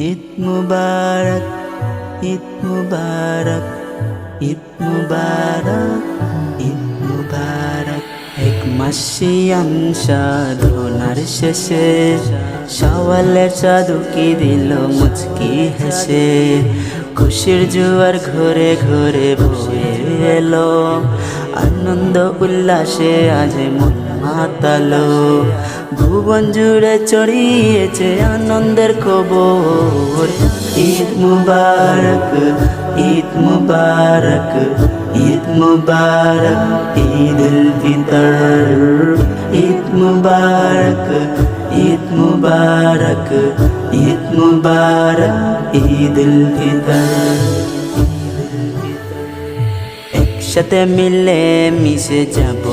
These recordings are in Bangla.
ঈদ মুবারক, ঈদ মুবারক, ঈদ মুবারক, ঈদ মুবারক। এক মাস সিয়াম সাধনার শেষে শাওয়ালের চাঁদ উকি দিল মুচকি হেসে। খুশির জোয়ার ঘরে ঘরে বয়ে এলো, আনন্দ উল্লাসে আজ মন মাতালো। ভুবন জুড়ে ছড়িয়েছে আনন্দের খবর। ঈদ মুবারক, ঈদ মুবারক, ঈদ মুবারক, ঈদ উল ফিতর। ঈদ মুবারক, ঈদ মুবারক, ঈদ মুবারক, ঈদ উল ফিতর। একসাথে মিলে মিশে যাব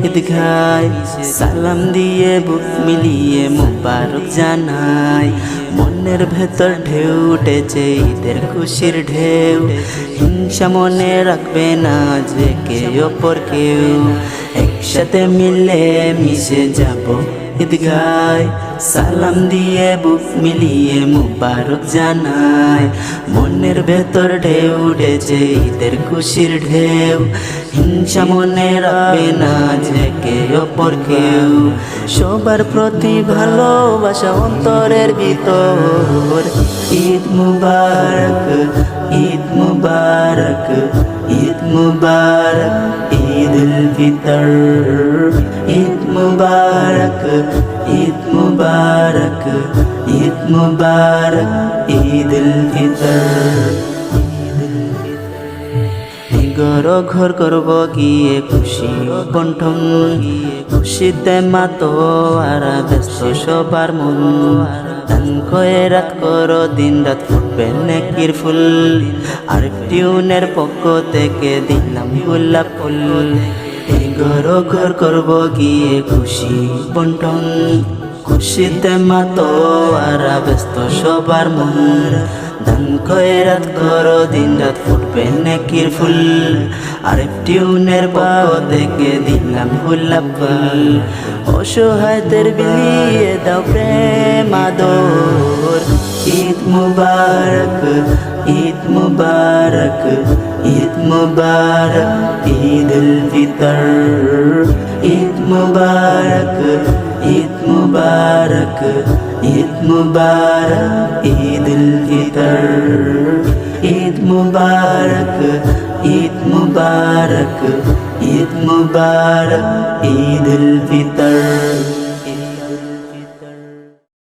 ঈদগায়, সালাম দিয়ে বুক মিলিয়ে মুবারক জানাই। মনের ভেতর ঢেউ উঠেছে ঈদের খুশির ঢেউ, হিংসা মনে রাখবে না যে কেউ অপর কেউ। একসাথে মিলে মিশে যাব ঈদগায়, সালাম দিয়ে বুক মিলিয়ে মুবারক জানাই। মনের ভেতর ঢেউ উঠেছে ঈদের খুশির ঢেউ, হিংসা মনে রাখবে না যে কেউ অপর কেউ। সবার প্রতি ভালোবাসা অন্তরের ভিতর। ঈদ মুবারক, ঈদ মুবারক, ঈদ মুবারক, ঈদ উল ফিতর। ঈদ মুবারক, ঈদ মুবারক, ঈদ মুবারক, ঈদ উল ফিতর। ঘর ঘর করব গিয়ে খুশি বন্টন, খুশিতে মাতো আর ব্যস্ত সবার মন। দান খয়রাত করো দিন রাত ফুটবে নেকির ফুল, আর টিউনের পক্ষ থেকে দিলাম গোলাপ ফুল। ঘর ঘর করব গিয়ে খুশি বন্টন, খুশিতে মাতো আর ব্যস্ত সবার মন। দান খয়রাত করো দিন রাত ফুটবে নেকির ফুল, আর টিউনের পক্ষ থেকে দিলাম গোলাপ ফুল। অসহায়দের বিলিয়ে দাও প্রেম আদর। ঈদ মুবারক, ঈদ মুবারক, ঈদ মুবারক, ঈদ উল ফিতর। ঈদ মুবারক, ঈদ মুবারক, ঈদ মুবারক, ঈদ উল ফিতর। ঈদ মুবারক, ঈদ মুবারক, ঈদ মুবারক, ঈদ উল ফিতর।